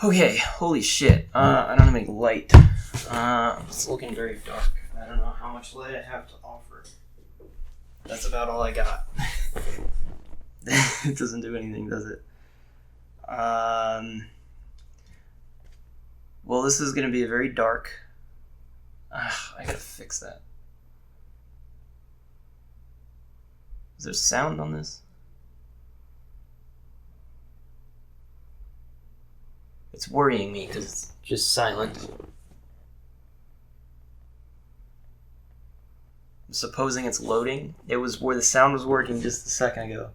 Okay, holy shit. I don't have any light. It's looking very dark. I don't know how much light I have to offer. That's about all I got. It doesn't do anything, does it? Well, this is going to be a very dark... I gotta fix that. Is there sound on this? It's worrying me because it's just silent. I'm supposing it's loading. It was where the sound was working just a second ago.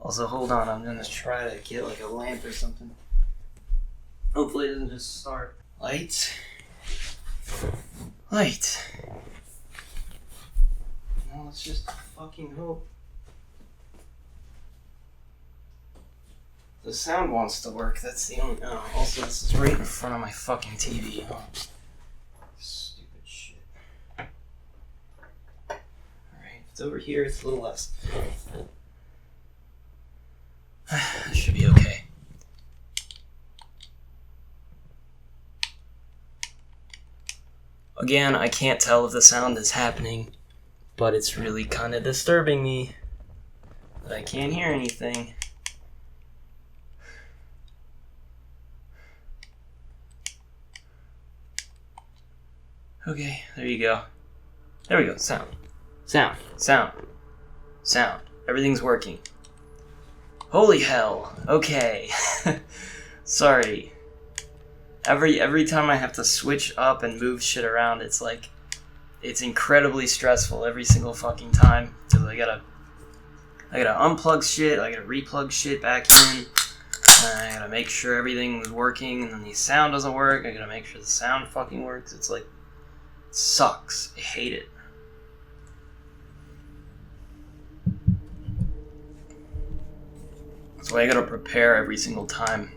Also, hold on, I'm gonna try to get like a lamp or something. Hopefully it doesn't just start. Light. Light. Well, let's just fucking hope. The sound wants to work, that's the only... Oh, also, this is right in front of my fucking TV. Oh. Stupid shit. Alright, if it's over here, it's a little less. This should be okay. Again, I can't tell if the sound is happening, but it's really kind of disturbing me that I can't hear anything. Okay, there you go. There we go. Sound. Sound. Sound. Sound. Everything's working. Holy hell. Okay. Sorry. Every time I have to switch up and move shit around, it's like... It's incredibly stressful every single fucking time. Because I gotta unplug shit, I gotta replug shit back in. I gotta make sure everything is working, and then the sound doesn't work. I gotta make sure the sound fucking works. It's like... It sucks. I hate it. That's why I gotta prepare every single time.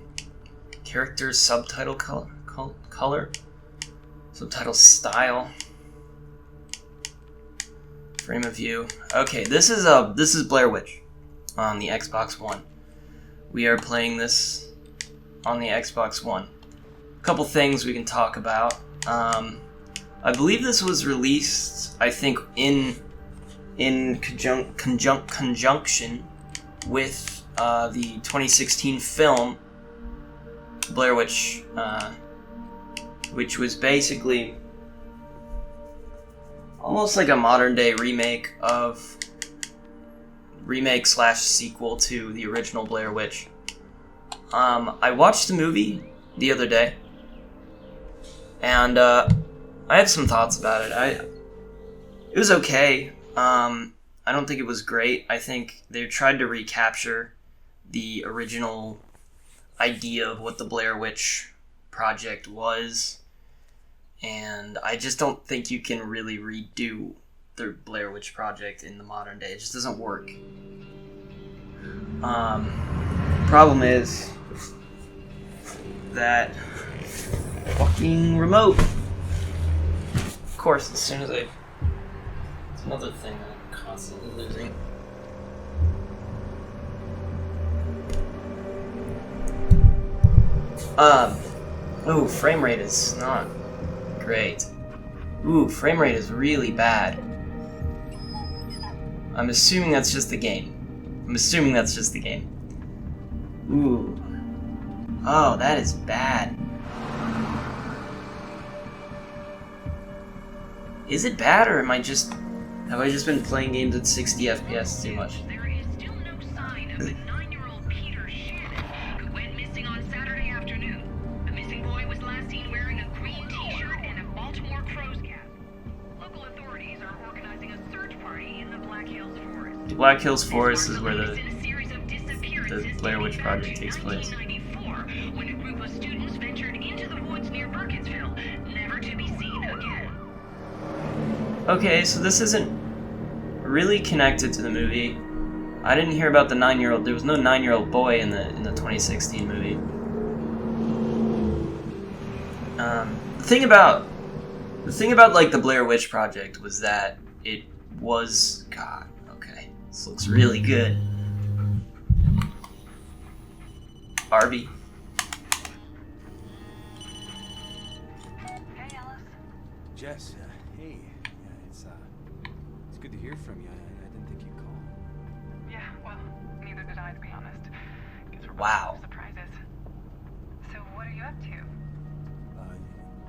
Characters, subtitle color, subtitle style, frame of view. Okay, this is Blair Witch on the Xbox One. We are playing this on the Xbox One. A couple things we can talk about. I believe this was released, I think, in conjunction with the 2016 film Blair Witch, which was basically almost like a modern day remake / sequel to the original Blair Witch. I watched the movie the other day, and I had some thoughts about it. It was okay. I don't think it was great. I think they tried to recapture the original idea of what the Blair Witch Project was, and I just don't think you can really redo the Blair Witch Project in the modern day. It just doesn't work. Problem is that fucking remote. Of course, as soon as it's another thing that I'm constantly losing. Ooh, frame rate is not great. Ooh, frame rate is really bad. I'm assuming that's just the game. Ooh. Oh, that is bad. Is it bad, or have I just been playing games at 60 FPS too much? There is still no sign of the 9-year-old Peter Shannon, who went missing on Saturday afternoon. The missing boy was last seen wearing a green t-shirt and a Baltimore Crows cap. Local authorities are organizing a search party in the Black Hills Forest. The Black Hills Forest is where the Blair Witch dating Project back to takes place. 1994, when a group of students ventured into the woods near Burkittsville, never to be seen again. Okay, so this isn't really connected to the movie. I didn't hear about the 9-year-old. There was no 9-year-old boy in the 2016 movie. The thing about like the Blair Witch Project was that it was God. Okay, this looks really good. Arby. Jess, hey. Yeah, it's good to hear from you. I didn't think you'd call. Yeah, well, neither did I, to be honest. Guess we're Wow. both surprises. So what are you up to?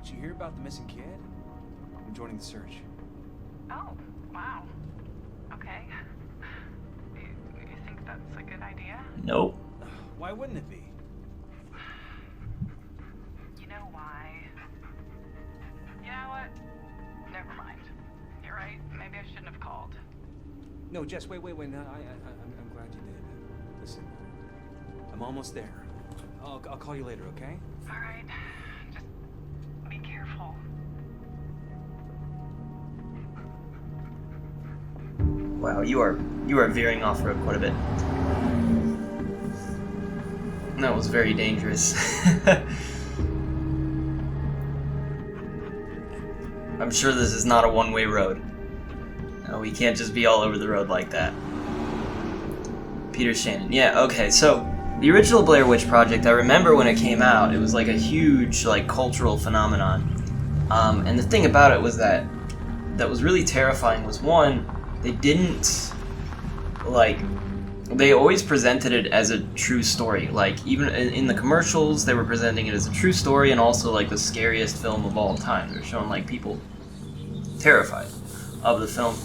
Did you hear about the missing kid? I'm joining the search. Oh, wow. Okay. You think that's a good idea? Nope. Why wouldn't it be? You know why? You know what? Never mind. You're right. Maybe I shouldn't have called. No, Jess, wait. No, I'm glad you did. Listen, I'm almost there. I'll call you later, okay? All right. Just be careful. Wow, you are veering off road quite a bit. That was very dangerous. I'm sure this is not a one-way road. No, we can't just be all over the road like that. Peter Shannon. Yeah, okay, so the original Blair Witch Project, I remember when it came out, it was like a huge like cultural phenomenon. And the thing about it was that was really terrifying was, one, they didn't, like, they always presented it as a true story. Like, even in the commercials, they were presenting it as a true story, and also, like, the scariest film of all time. They were showing, like, people terrified of the film.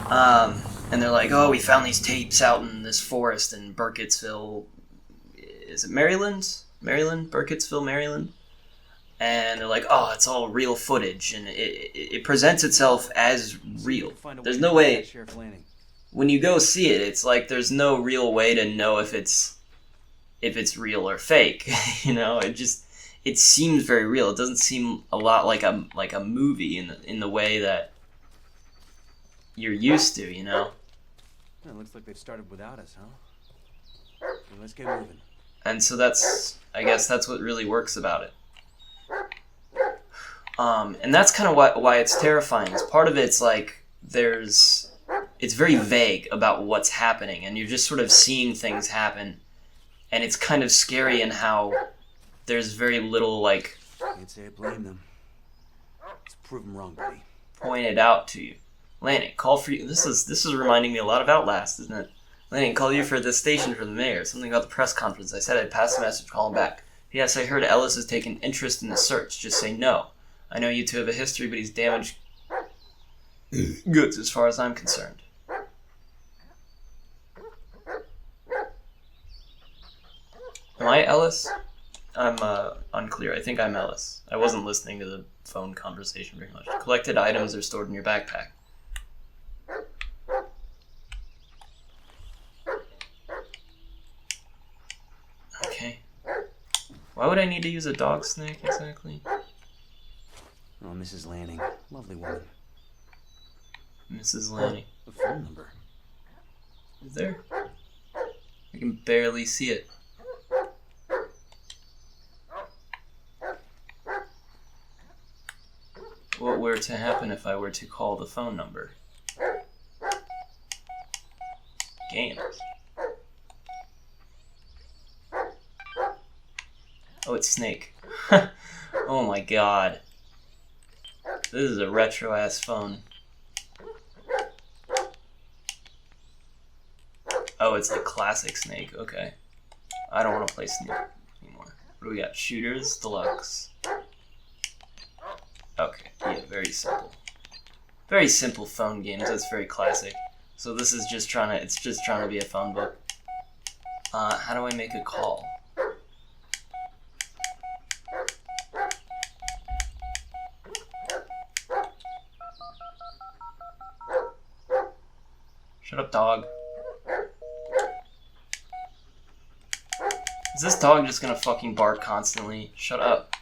And they're like, oh, we found these tapes out in this forest in Burkittsville. Is it Maryland? Burkittsville, Maryland? And they're like, oh, it's all real footage, and it presents itself as real. There's no way, when you go see it, it's like there's no real way to know if it's real or fake. You know, it seems very real. It doesn't seem a lot like a movie in the way that you're used to, you know. Well, it looks like they've started without us, huh? Well, let's get moving. And so I guess that's what really works about it. And that's kind of why it's terrifying. Is part of it's like it's very vague about what's happening, and you're just sort of seeing things happen, and it's kind of scary in how there's very little like. Can't say I blame them. Let's prove them wrong, buddy. Pointed out to you. Lanning, call for you. This is reminding me a lot of Outlast, isn't it? Lanning, call you for the station for the mayor. Something about the press conference. I said I'd pass the message, call him back. Yes, I heard Ellis has taken interest in the search. Just say no. I know you two have a history, but he's damaged goods as far as I'm concerned. Am I Ellis? I'm unclear. I think I'm Ellis. I wasn't listening to the phone conversation very much. Collected items are stored in your backpack. Okay. Why would I need to use a dog snake exactly? Oh, Mrs. Lanning. Lovely woman. Mrs. Lanning. The phone number. Is there? I can barely see it. What were to happen if I were to call the phone number? Games. Oh, it's Snake. Oh my god. This is a retro-ass phone. Oh, it's like classic Snake. Okay. I don't want to play Snake anymore. What do we got? Shooters, Deluxe. Okay, yeah, very simple. Very simple phone games. That's very classic. So this is just it's just trying to be a phone book. How do I make a call? Shut up, dog. Is this dog just gonna fucking bark constantly? Shut up.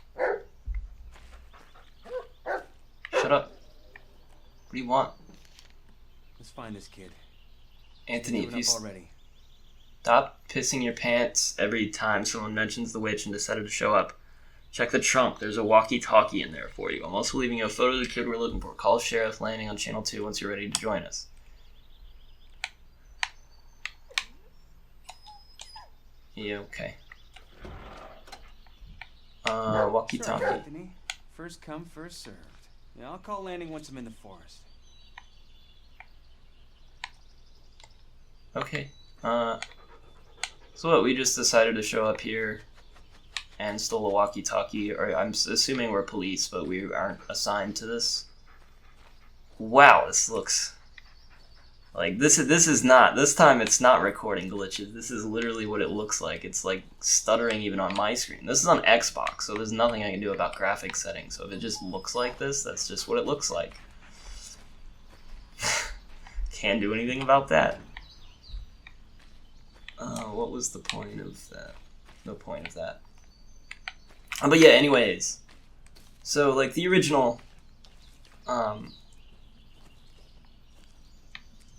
Shut up. What do you want? Let's find this kid. Anthony, if you already. Stop pissing your pants every time someone mentions the witch and decided to show up. Check the trunk. There's a walkie-talkie in there for you. I'm also leaving you a photo of the kid we're looking for. Call Sheriff Landing on Channel 2 once you're ready to join us. Yeah, okay. Walkie-talkie. Sorry, Anthony. First come, first served. Yeah, I'll call landing once I'm in the forest. Okay. So what, we just decided to show up here and stole a walkie-talkie, or I'm assuming we're police, but we aren't assigned to this. Wow, this looks... Like, this is not... This time it's not recording glitches. This is literally what it looks like. It's, like, stuttering even on my screen. This is on Xbox, so there's nothing I can do about graphics settings. So if it just looks like this, that's just what it looks like. Can't do anything about that. What was the point of that? No point of that. But yeah, anyways. So, like, the original...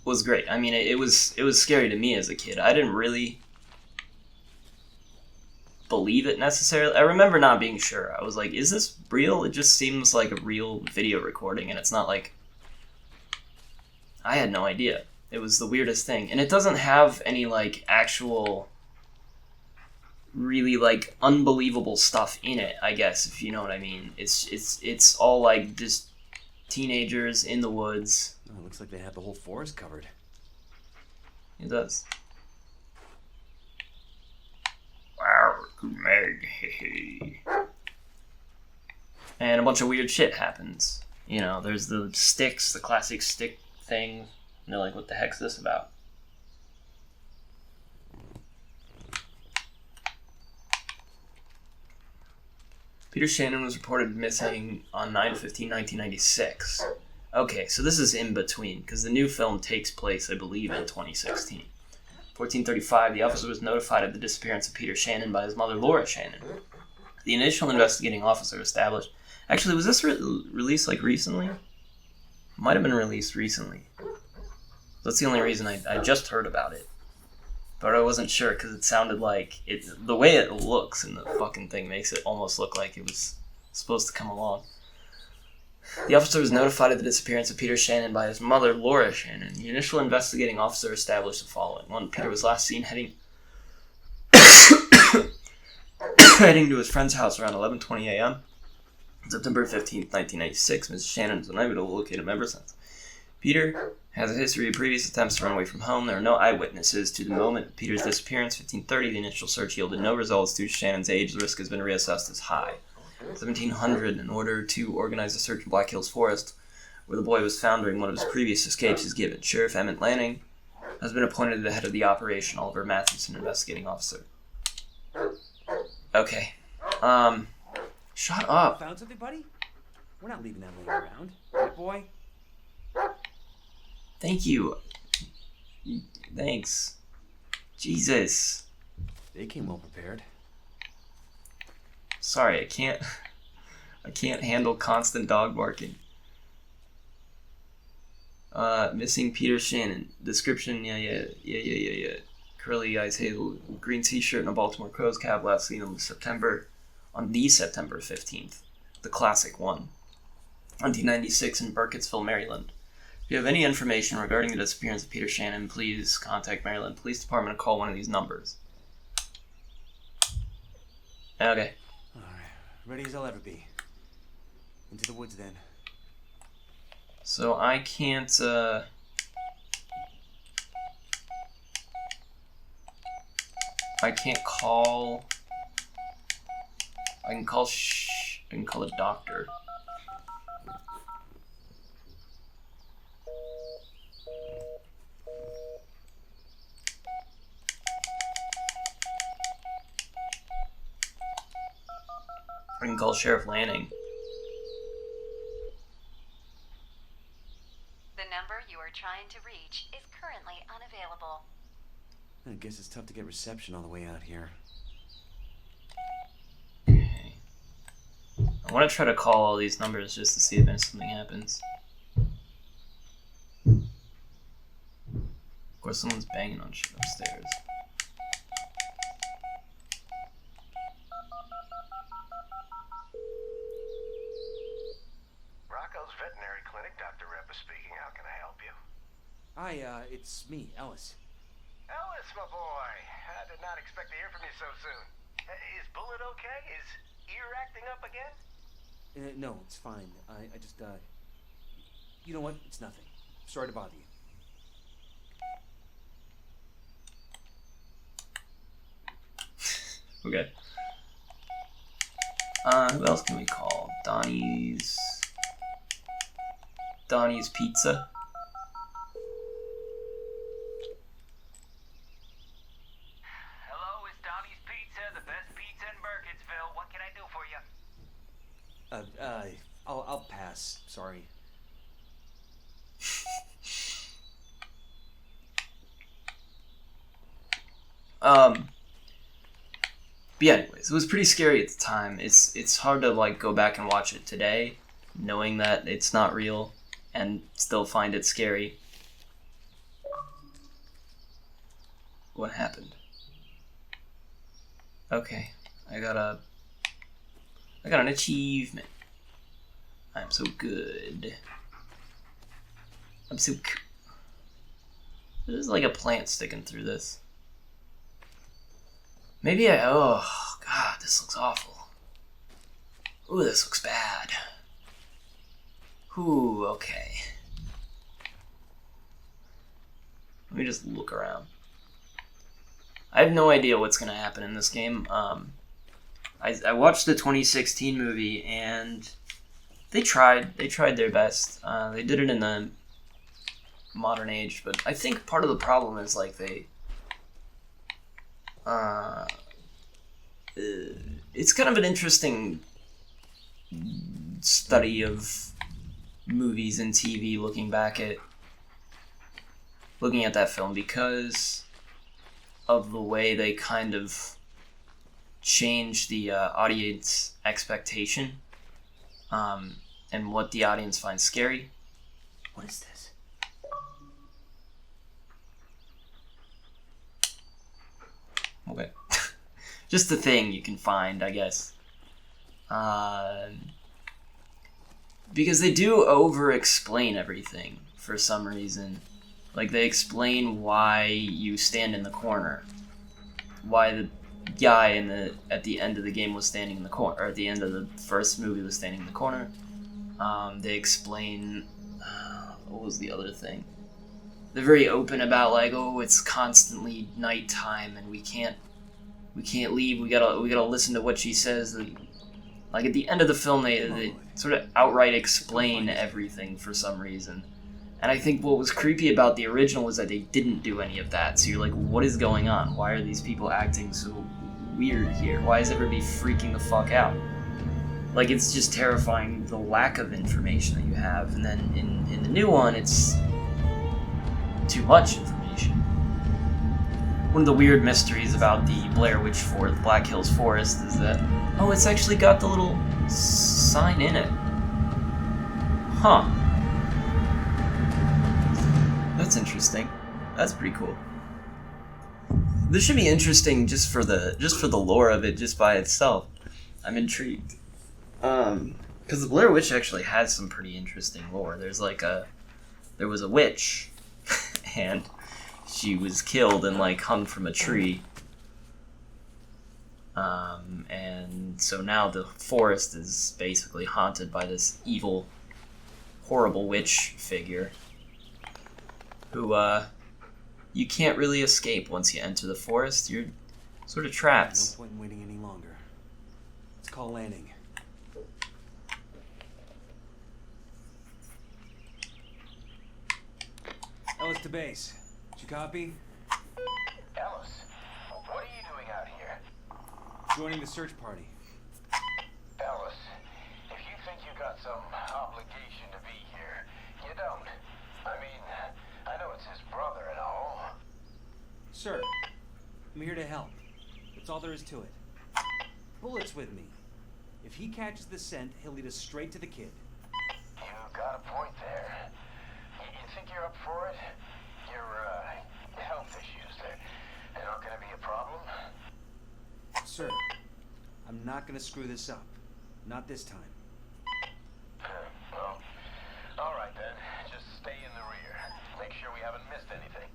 was great. I mean, it was scary to me as a kid. I didn't really believe it necessarily. I remember not being sure. I was like, is this real? It just seems like a real video recording, and it's not like... I had no idea. It was the weirdest thing. And it doesn't have any, like, actual... really, like, unbelievable stuff in it, I guess, if you know what I mean. It's all, like, just teenagers in the woods. Oh, it looks like they have the whole forest covered. It does. And a bunch of weird shit happens. You know, there's the sticks, the classic stick thing. And they're like, what the heck's this about? Peter Shannon was reported missing on 9/15/1996. Okay, so this is in between, because the new film takes place, I believe, in 2016. 1435, the officer was notified of the disappearance of Peter Shannon by his mother, Laura Shannon. The initial investigating officer established... Actually, was this released, like, recently? Might have been released recently. That's the only reason I just heard about it. But I wasn't sure, because it sounded like... the way it looks in the fucking thing makes it almost look like it was supposed to come along. The officer was notified of the disappearance of Peter Shannon by his mother, Laura Shannon. The initial investigating officer established the following. 1. Peter was last seen heading to his friend's house around 11:20 a.m. September 15th, 1996. Mrs. Shannon was unable to locate him ever since. Peter has a history of previous attempts to run away from home. There are no eyewitnesses to the moment of Peter's disappearance. 1530, the initial search yielded no results due to Shannon's age. The risk has been reassessed as high. 1700, in order to organize a search in Black Hills Forest, where the boy was found during one of his previous escapes, is given. Sheriff Emmett Lanning has been appointed to the head of the operation. Oliver Mathewson, investigating officer. Okay. Shut up. Found something, buddy? We're not leaving that laying around. Right, boy? Thank you. Thanks. Jesus. They came well prepared. Sorry, I can't handle constant dog barking. Missing Peter Shannon. Description, yeah. Curly eyes, hazel, green t-shirt, and a Baltimore Crows cap, last seen on September 15th. The classic one. 1996 in Burkittsville, Maryland. If you have any information regarding the disappearance of Peter Shannon, please contact Maryland Police Department and call one of these numbers. Okay. Ready as I'll ever be. Into the woods, then. So I can't, call... I can call a doctor. I can call Sheriff Lanning. The number you are trying to reach is currently unavailable. I guess it's tough to get reception on the way out here. Okay. I want to try to call all these numbers just to see if something happens. Of course, someone's banging on shit upstairs. Hi, it's me, Ellis. Ellis, my boy. I did not expect to hear from you so soon. Is Bullet okay? Is ear acting up again? No, it's fine. I just, you know what? It's nothing. Sorry to bother you. Okay. Who else can we call? Donnie's Pizza. Hello, it's Donnie's Pizza, the best pizza in Burkittsville. What can I do for you? I'll pass. Sorry. But yeah, anyways, it was pretty scary at the time. It's hard to like go back and watch it today, knowing that it's not real, and still find it scary. What happened? Okay, I got an achievement. I'm so good. I'm so. There's like a plant sticking through this. Maybe oh god, this looks awful. Ooh, this looks bad. Ooh, okay. Let me just look around. I have no idea what's gonna happen in this game. I watched the 2016 movie and they tried their best. They did it in the modern age, but I think part of the problem is like it's kind of an interesting study of movies and TV looking at that film because of the way they kind of change the audience expectation and what the audience finds scary. What is this? Okay. Just a thing you can find, I guess. Because they do over-explain everything for some reason. Like, they explain why you stand in the corner. Why the guy at the end of the game was standing in the corner, or at the end of the first movie was standing in the corner. They explain... what was the other thing? They're very open about, like, oh, it's constantly nighttime and we can't leave. We gotta listen to what she says. Like at the end of the film, they sort of outright explain everything for some reason. And I think what was creepy about the original was that they didn't do any of that. So you're like, what is going on? Why are these people acting so weird here? Why is everybody freaking the fuck out? Like it's just terrifying the lack of information that you have. And then in the new one, it's too much information. One of the weird mysteries about the Blair Witch Forest, Black Hills Forest, is that, oh, it's actually got the little sign in it. Huh. That's interesting. That's pretty cool. This should be interesting just for the lore of it, just by itself. I'm intrigued. Because the Blair Witch actually has some pretty interesting lore. There was a witch, and she was killed and like hung from a tree. And so now the forest is basically haunted by this evil, horrible witch figure who you can't really escape once you enter the forest. You're sort of trapped. No point in waiting any longer. Let's call landing. Ellis to base. Did you copy? Ellis, what are you doing out here? Joining the search party. Ellis, if you think you got some obligation to be here, you don't. I mean, I know it's his brother and all. Sir, I'm here to help. That's all there is to it. Bullet's with me. If he catches the scent, he'll lead us straight to the kid. You got a point there. You think you're up for it? Your health issues, they're not gonna be a problem? Sir, I'm not gonna screw this up. Not this time. Well, all right then. Just stay in the rear. Make sure we haven't missed anything.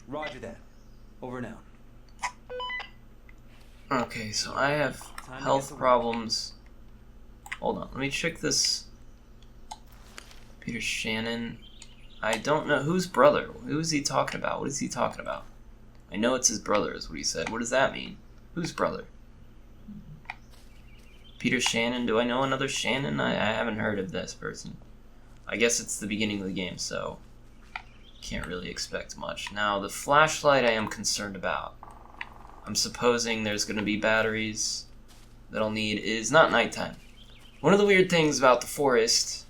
Roger that. Over and out. Okay, so I have health problems. Hold on, let me check this. Peter Shannon. I don't know whose brother. Who is he talking about? What is he talking about? I know it's his brother, is what he said. What does that mean? Whose brother? Peter Shannon. Do I know another Shannon? I haven't heard of this person. I guess it's the beginning of the game, so can't really expect much. Now, the flashlight I am concerned about. I'm supposing there's going to be batteries that I'll need. It is not nighttime. One of the weird things about the forest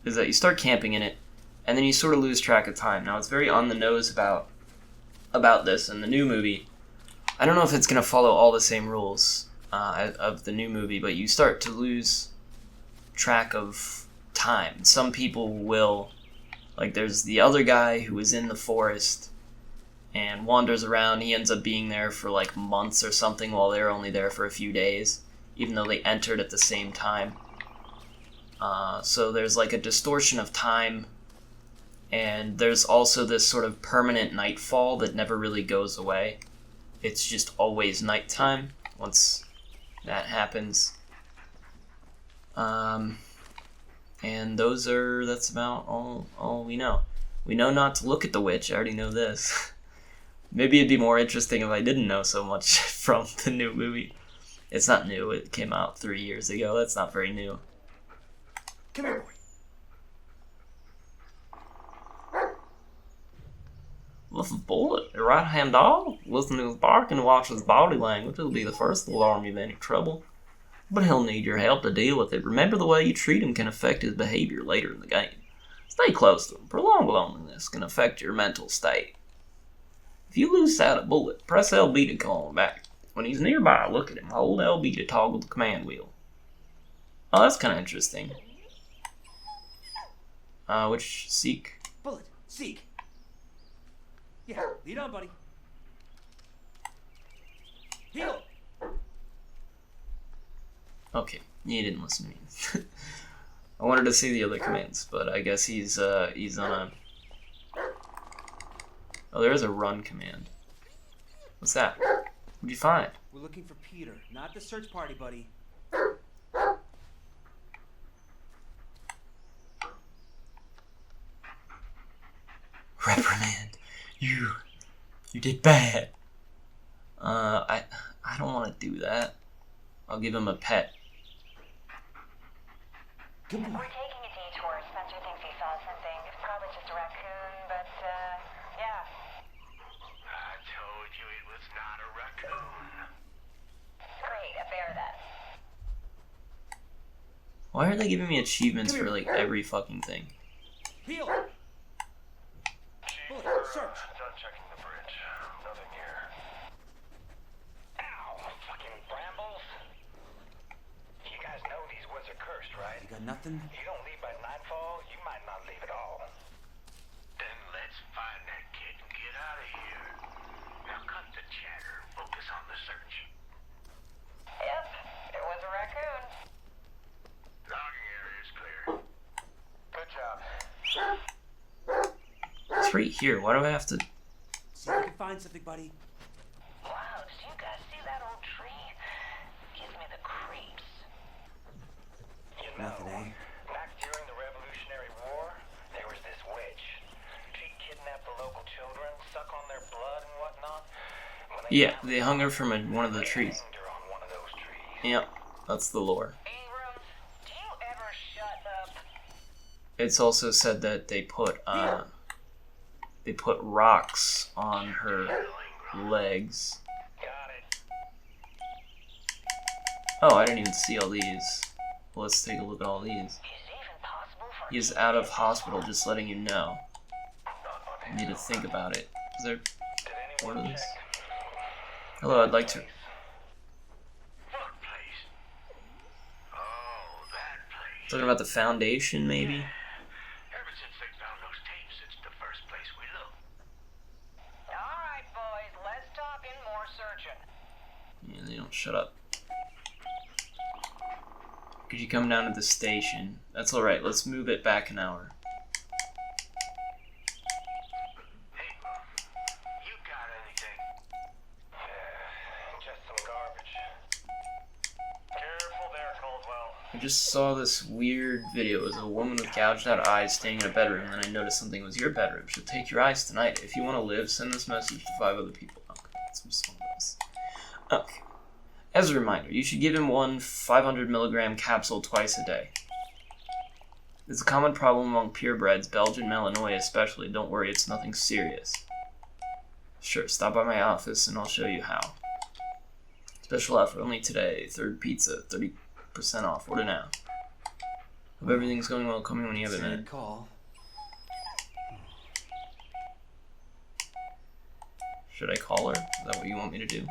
is that you start camping in it, and then you sort of lose track of time. Now, it's very on the nose about this in the new movie. I don't know if it's going to follow all the same rules of the new movie, but you start to lose track of time. Some people will, like there's the other guy who is in the forest and wanders around. He ends up being there for like months or something while they're only there for a few days, even though they entered at the same time. So there's like a distortion of time, and there's also this sort of permanent nightfall that never really goes away. It's just always nighttime once that happens. And that's about all we know. We know not to look at the witch. I already know this. Maybe it'd be more interesting if I didn't know so much from the new movie. It's not new. It came out 3 years ago. That's not very new. Come here, boy. With a bullet, a right-hand dog. Listen to his bark and watch his body language. It'll be the first to alarm you of any trouble. But he'll need your help to deal with it. Remember, the way you treat him can affect his behavior later in the game. Stay close to him. Prolonged loneliness can affect your mental state. If you lose sight of Bullet, press LB to call him back. When he's nearby, look at him. Hold LB to toggle the command wheel. Oh, that's kind of interesting. Which seek? Bullet, seek. Yeah, lead on, buddy. Heal. Okay, he didn't listen to me. I wanted to see the other commands, but I guess he's on a... Oh, there is a run command. What's that? What'd you find? We're looking for Peter, not the search party, buddy. Reprimand. You did bad. I don't want to do that. I'll give him a pet. Good boy. We're taking a detour. Spencer thinks he saw something. It's probably just a raccoon, but, yeah. I told you it was not a raccoon. Great, a bear then. Why are they giving me achievements for, like, every fucking thing? Heal. Bullet, search. Done checking the bridge. Nothing here. Ow! Fucking brambles. You guys know these woods are cursed, right? You got nothing? You don't leave by nightfall, you might not leave at all. Then let's find that kid and get out of here. Now cut the chatter. Focus on the search. Yep, it was a raccoon. Logging area is clear. Good job. It's right here. Why do I have to... See if you can find something, buddy. Wow, did you guys see that old tree? Gives me the creeps. You know, Nothing, eh? back during the Revolutionary War, there was this witch. She kidnapped the local children, suck on their blood and whatnot. When Yeah, found they hung her from one of the they trees. hanged her on one of those trees. Yep, that's the lore. Ingram, do you ever shut up? It's also said that they put rocks on her legs. Got it. Oh, I didn't even see all these. Well, let's take a look at all these. Is it even possible for He is out of hospital, just letting you know. You need to think about it. Is there... Did What anyone is this? check? Hello, I'd like to... What place? Oh, that place. Talking about the Foundation, maybe? Ever since they found those tapes, it's the first place we looked. All right, boys, less talking, more searching. Yeah, they don't shut up. Could you come down to the station? That's alright, let's move it back an hour. Hey, you got anything? Just some garbage. Careful there, Caldwell. I just saw this weird video. It was a woman with gouged out eyes staying in a bedroom, and then I noticed something was your bedroom. She'll take your eyes tonight. If you want to live, send this message to 5 other people. Okay, that's just one of those. Okay. As a reminder, you should give him one 500 milligram capsule twice a day. It's a common problem among purebreds, Belgian Malinois especially. Don't worry, it's nothing serious. Sure, stop by my office and I'll show you how. Special offer only today. Third pizza, 30% off. Order now. Hope everything's going well. Call me when you have a minute. Call. Should I call her? Is that what you want me to do?